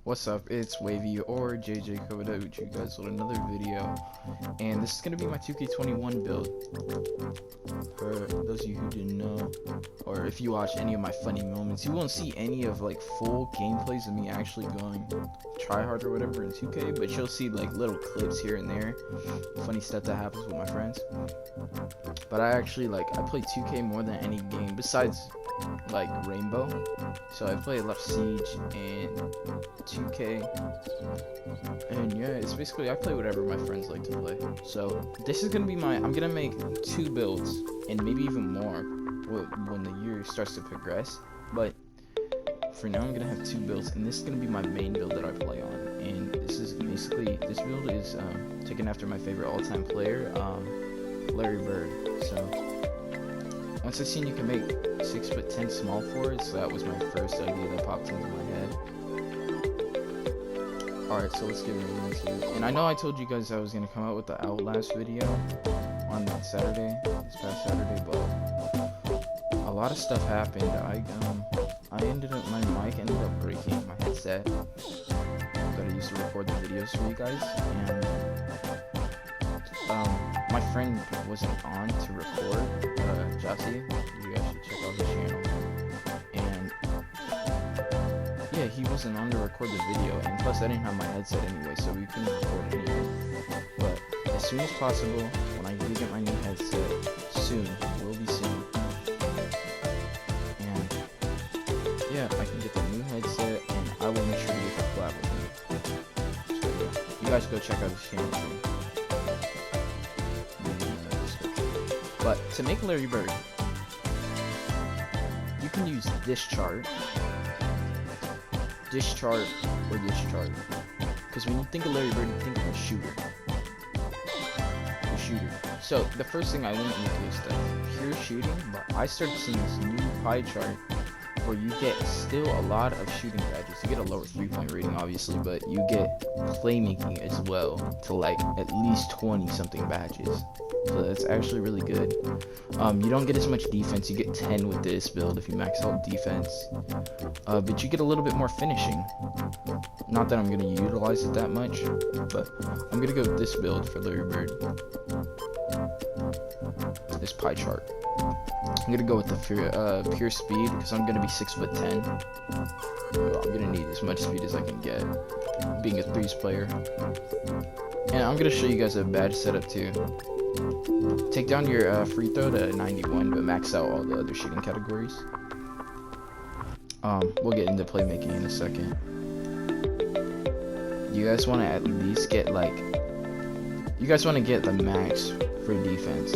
What's up? It's Wavy or JJ coming out with you guys with another video, and this is gonna be my 2K21 build. For those of you who didn't know, or if you watch any of my funny moments, you won't see any of like full gameplays of me actually going try hard or whatever in 2K, but you'll see like little clips here and there, funny stuff that happens with my friends. But I actually I play 2K more than any game besides like Rainbow. So I play a lot of Siege and 2K, and yeah, it's basically I play whatever my friends like to play. So this is gonna be I'm gonna make 2 builds and maybe even more when the year starts to progress, but for now I'm gonna have 2 builds, and this is gonna be my main build that I play on. And this build is taken after my favorite all-time player, Larry Bird. So once I seen you can make 6'10" small forwards, so that was my first idea that popped into my head. Alright, so let's get right into it. And I know I told you guys I was gonna come out with the Outlast video on this past Saturday, but a lot of stuff happened. My mic ended up breaking, my headset that I used to record the videos for you guys, and my friend wasn't on to record, Jossie. You guys should check out his channel. And yeah, he wasn't on to record the video, and plus I didn't have my headset anyway, so we couldn't record anyway. But as soon as possible, when I do get my new headset, soon, will be soon. And yeah, I can get the new headset, and I will make sure to get the collab with me. So yeah, you guys go check out his channel too. But to make Larry Bird, you can use this chart, or this chart. Because when you think of Larry Bird, you think of a shooter. So the first thing I went into is the pure shooting, but I started seeing this new pie chart where you get still a lot of shooting badges. You get a lower 3-point rating, obviously, but you get playmaking as well to like at least 20 something badges. So that's actually really good. You don't get as much defense. You get 10 with this build if you max out defense, but you get a little bit more finishing. Not that I'm going to utilize it that much, but I'm going to go with this build for Larry Bird, this pie chart. I'm going to go with the pure speed because I'm going to be 6'10". I'm going to need as much speed as I can get, being a 3s player. And I'm going to show you guys a badge setup too. Take down your free throw to 91, but max out all the other shooting categories. We'll get into playmaking in a second. You guys want to at least get you guys want to get the max for defense.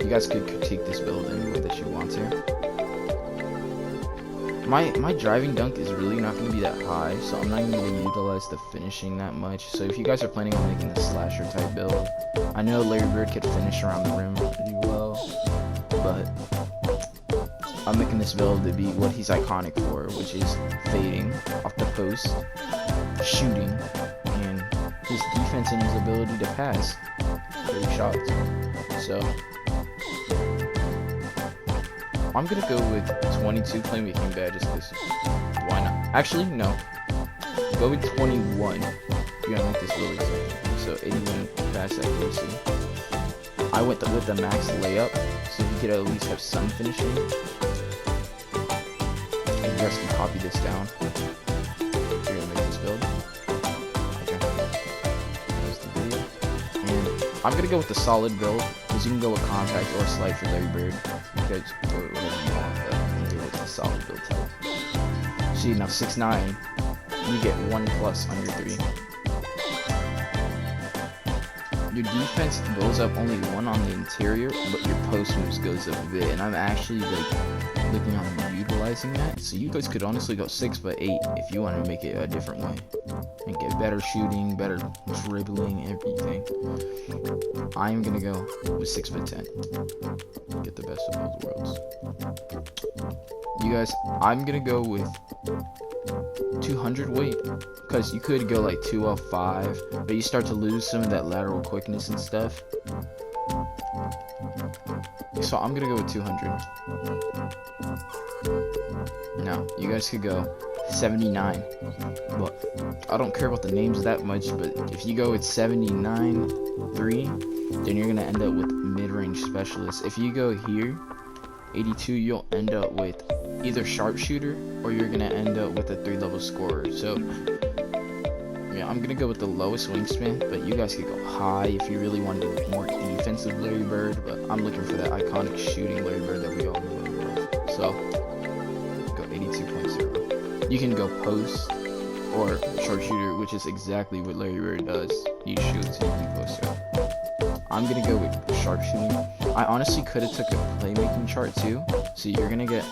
You guys could critique this build any way that you want to. My driving dunk is really not going to be that high, so I'm not even going to utilize the finishing that much. So if you guys are planning on making the slasher type build, I know Larry Bird could finish around the rim pretty well, but I'm making this build to be what he's iconic for, which is fading off the post, shooting, and his defense and his ability to pass great shots. So I'm gonna go with 22 playmaking badges because why not? Actually, no. Go with 21. You're gonna make this really exciting. So 81 pass accuracy. I went with the max layup, so you could at least have some finishing. And you guys can copy this down. You're gonna make this build. Okay. That's the video. And I'm gonna go with the solid build because you can go with compact or slide for Larry Bird. Or whatever you want, but I'm doing the solid build type. See, now 6'9", you get 1+ on your 3. Your defense goes up only 1 on the interior, but your post moves goes up a bit, and I'm actually looking on utilizing that. So you guys could honestly go 6'8" if you want to make it a different way and get better shooting, better dribbling, everything. I'm gonna go with 6'10". Get the best of both worlds. You guys, I'm gonna go with 200 weight because you could go like 205, but you start to lose some of that lateral quickness and stuff. So I'm gonna go with 200. Now, you guys could go 79. But I don't care about the names that much, but if you go with 79-3, then you're gonna end up with mid-range specialist. If you go here, 82, you'll end up with either sharpshooter or you're gonna end up with a 3-level scorer. So yeah, I'm gonna go with the lowest wingspan, but you guys could go high if you really wanted more defensive Larry Bird, but I'm looking for that iconic shooting Larry Bird that we all know and love. So go 82.0. You can go post or sharpshooter, which is exactly what Larry Bird does. He shoots and he posts up. I'm gonna go with sharpshooting. I honestly could have took a playmaking chart too. So you're gonna get,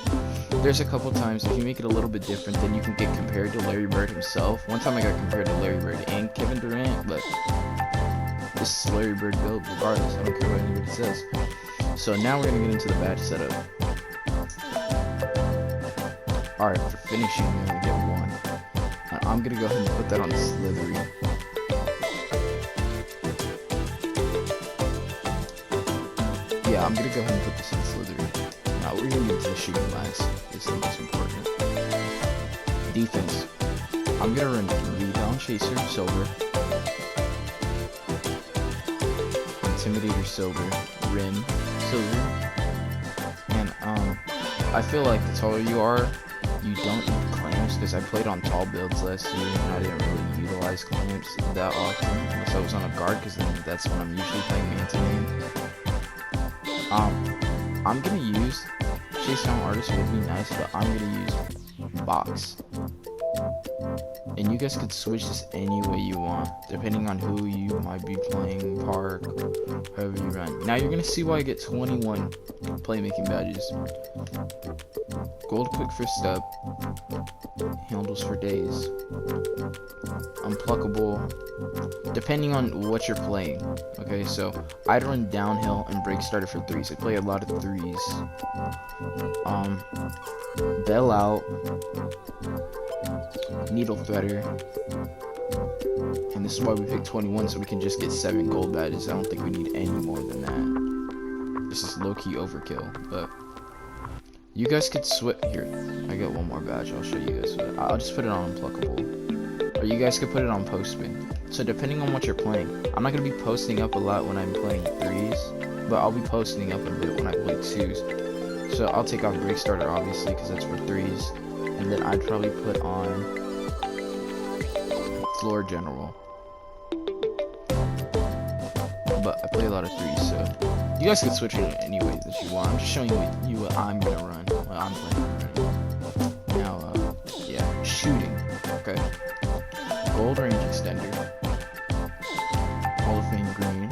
there's a couple times if you make it a little bit different, then you can get compared to Larry Bird himself. One time I got compared to Larry Bird and Kevin Durant, but this is Larry Bird build regardless. I don't care what anybody says. So now we're gonna get into the badge setup. Alright, for finishing, you're gonna get 1. And I'm gonna go ahead and put that on Slithery. Yeah, I'm gonna go ahead and put this in Slithery. Now we're gonna get to the shooting last. It's the most important. Defense. I'm gonna run Rebound Chaser, Silver. Intimidator, Silver. Rim, Silver. And I feel like the taller you are, you don't need clamps, because I played on tall builds last year and I didn't really utilize clamps that often unless I was on a guard, because then that's when I'm usually playing man-to-man. I'm gonna use Chase Down Artist would be nice, but I'm gonna use Box. And you guys could switch this any way you want, depending on who you might be playing, Park, however you run. Now you're gonna see why I get 21 playmaking badges. Gold Quick First Step, Handles for Days, Unpluckable, depending on what you're playing. Okay, so I'd run Downhill and Break Starter for 3s. I play a lot of 3s. Bail Out, Needle Threader, and this is why we picked 21, so we can just get 7 gold badges. I don't think we need any more than that. This is low-key overkill, but you guys could switch. Here, I got one more badge. I'll show you guys. I'll just put it on Unpluckable, or you guys could put it on Postman. So depending on what you're playing, I'm not gonna be posting up a lot when I'm playing 3s, but I'll be posting up a bit when I play 2s. So I'll take off Break Starter obviously because that's for 3s, and then I'd probably put on Floor General. But I play a lot of 3s, so you guys can switch it any way that you want. I'm just showing you what I'm gonna run, what I'm playing right now. Yeah, shooting. Okay. Gold Range Extender. Hall of Fame Green.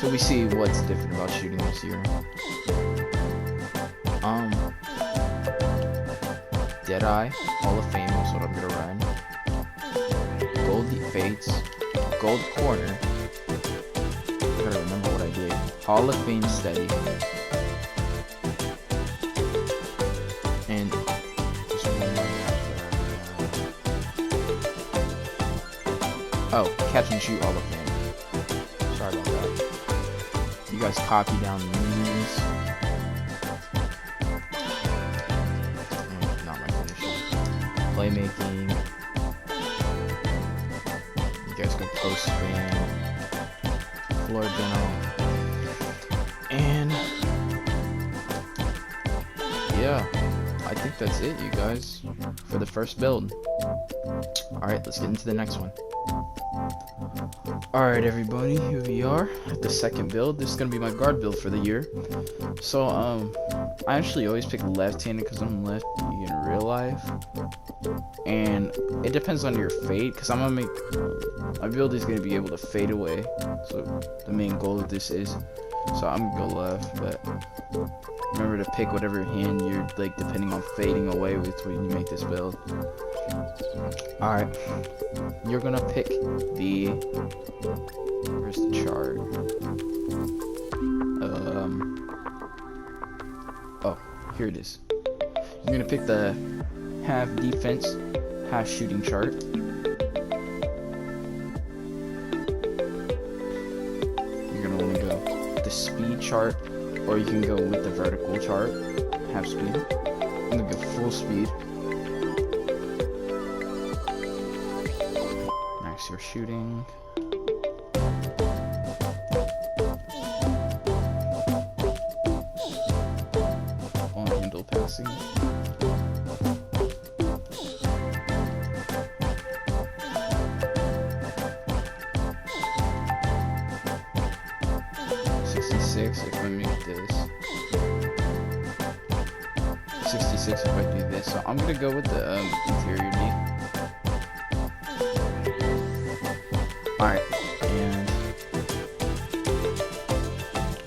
So we see what's different about shooting this year. Deadeye, Hall of Fame is what I'm gonna run. Gold Deep Fates, Gold Corner. I gotta remember what I did. Hall of Fame Steady. And there's one more match that oh, Catch and Shoot Hall of Fame. Sorry about that. You guys copy down the names. Not my finisher. Playmaking. You guys go post spam. Floor General. And yeah, I think that's it, you guys, for the first build. Alright, let's get into the next one. Alright everybody, here we are at the second build. This is gonna be my guard build for the year. So I actually always pick left-handed because I'm lefty in real life, and it depends on your fade, because I'm gonna make my build is gonna be able to fade away. So the main goal of this is, so I'm gonna go left, but remember to pick whatever hand you're like depending on fading away with when you make this build. Alright, you're gonna pick the, where's the chart? Oh, here it is. You're gonna pick the half defense, half shooting chart. You're gonna wanna go the speed chart, or you can go with the vertical chart, half speed. I'm gonna go full speed. Max your shooting. On handle passing. If I make this 66 if I do this, so I'm gonna go with the interior D. Alright, and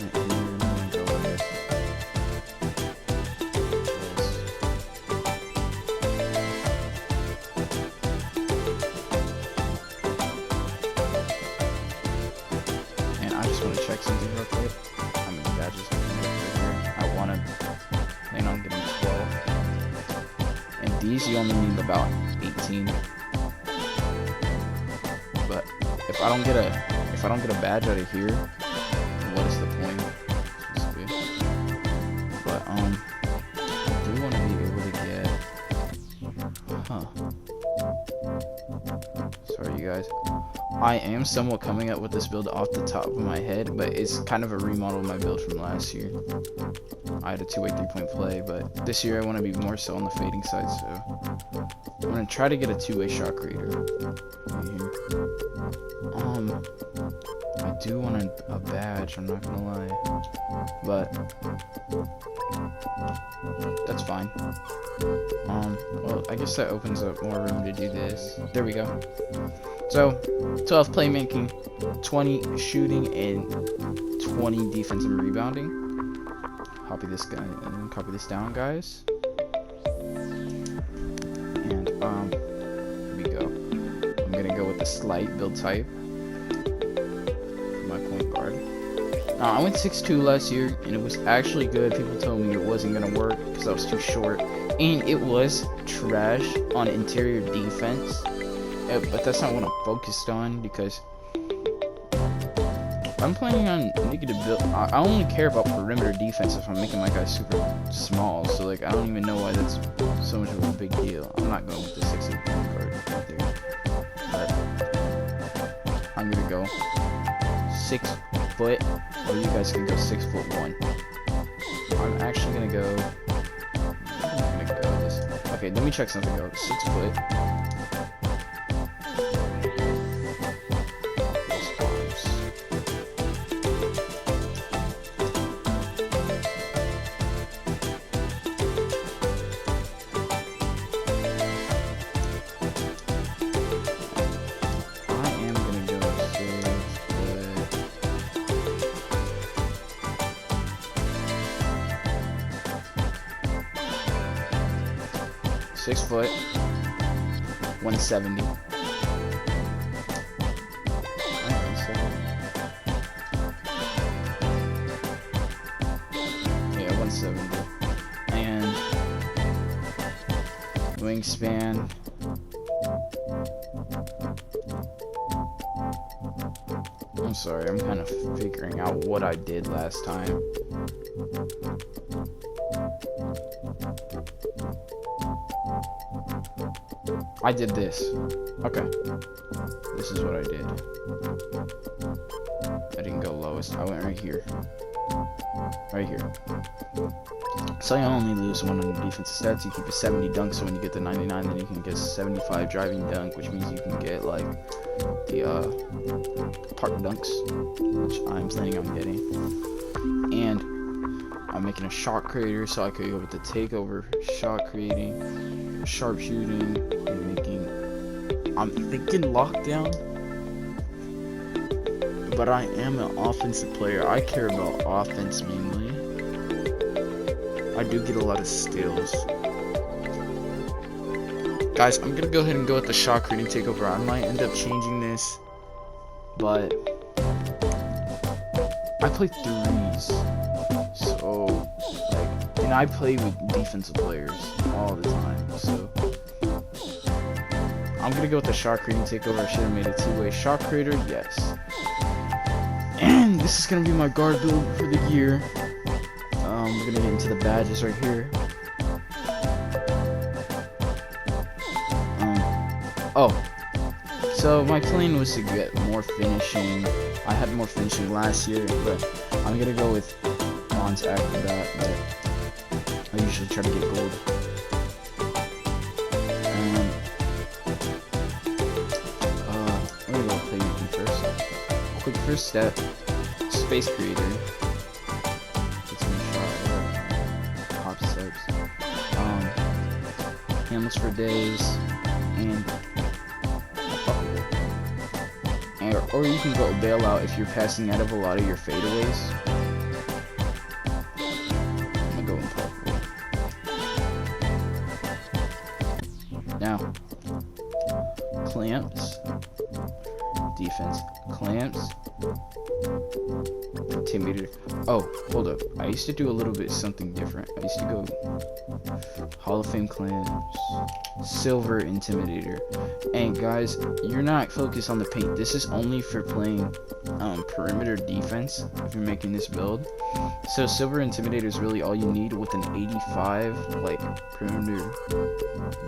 I'm gonna go with this. And I just want to check something real quick. I want to plan on getting 12, and these you only need about 18. But if I don't get a badge out of here, what is the point? But I do want to be able to get. Sorry, you guys. I am somewhat coming up with this build off the top of my head, but it's kind of a remodel of my build from last year. I had a 2-way 3-point play, but this year I want to be more so on the fading side, so I'm going to try to get a 2-way shot creator right here. I do want a badge, I'm not going to lie, but that's fine. Well, I guess that opens up more room to do this. There we go. So, 12 playmaking, 20 shooting, and 20 defense and rebounding. Copy this guy and copy this down, guys. And here we go. I'm gonna go with the slight build type for my point guard. I went 6'2" last year, and it was actually good. People told me it wasn't gonna work because I was too short, and it was trash on interior defense. But that's not what I'm focused on, because I'm planning on negative build. I only care about perimeter defense if I'm making my guys super small. So like, I don't even know why that's so much of a big deal. I'm not going with the 6'8" point guard right there. But I'm gonna go 6 foot, or you guys can go 6'1". I'm actually gonna go. This. Okay, let me check something out. 6 foot. 6 foot, 170. Yeah, 170. And wingspan. I'm sorry, I'm kind of figuring out what I did last time. I did this. Okay. This is what I did. I didn't go lowest. I went right here. Right here. So you only lose 1 on your defensive stats. You keep a 70 dunk, so when you get to 99, then you can get 75 driving dunk, which means you can get like the park dunks, which I'm planning on getting. And I'm making a shot creator, so I could go with the takeover, shot creating, sharpshooting, and making. I'm thinking lockdown, but I am an offensive player. I care about offense mainly. I do get a lot of steals. Guys, I'm gonna go ahead and go with the shot creating takeover. I might end up changing this, but I play threes, so like, and I play with defensive players all the time, so I'm gonna go with the shot creating takeover. I should have made a 2-way shot creator, yes. And this is gonna be my guard build for the year. We're gonna get into the badges right here. Oh, so my plan was to get more finishing. I had more finishing last year, but I'm gonna go with bronze after that. But I usually try to get gold. And I'm gonna go play with you first. Quick first step: space creator. Get some shot. Hop steps. Handles for days. Or you can go bailout if you're passing out of a lot of your fadeaways. I'm gonna go impossible. Now, clamps, defense, clamps, intimidator. Oh, hold up. I used to do a little bit something different. I used to go Hall of Fame clamps, silver intimidator. And guys, you're not focused on the paint. This is only for playing perimeter defense if you're making this build. So silver intimidator is really all you need with an 85 like perimeter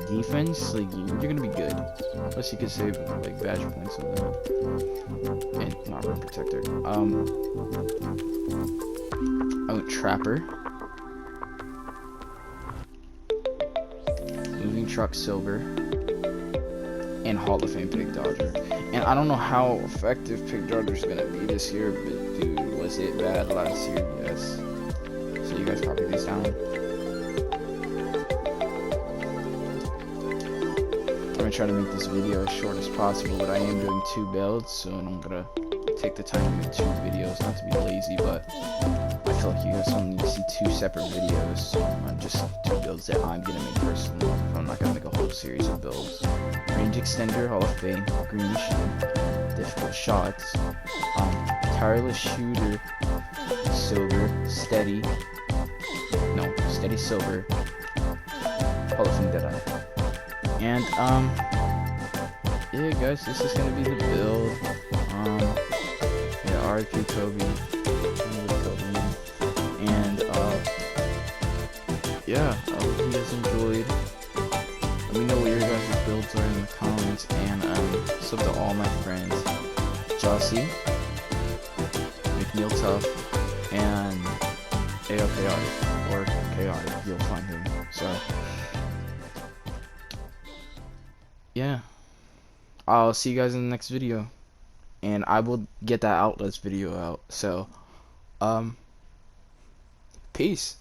defense. Like you're gonna be good. Plus you could save like badge points on that. And not rim protector. Oh, trapper. Moving truck silver. And Hall of Fame pick dodger. And I don't know how effective pick dodger is gonna be this year, but dude, was it bad last year? Yes. So you guys copy these down. I'm gonna try to make this video as short as possible, but I am doing 2 builds, so I'm gonna take the time to make 2 videos, not to be lazy, but I feel like you guys don't need to see 2 separate videos on just 2 builds that I'm gonna make personally. I'm not gonna make a whole series of builds. Range extender, Hall of Fame, green machine, difficult shots, tireless shooter, silver, steady silver, Hall of Fame Deadeye. And yeah guys, this is gonna be the build. Yeah, RIP Kobe. And yeah, I hope you guys enjoyed. Let me know what your guys' builds are in the comments, and sub to all my friends, Jossie, McNeil Tough, and AO Chaotic, or Chaotic, you'll find him. So yeah, I'll see you guys in the next video, and I will get that outlets video out. So peace.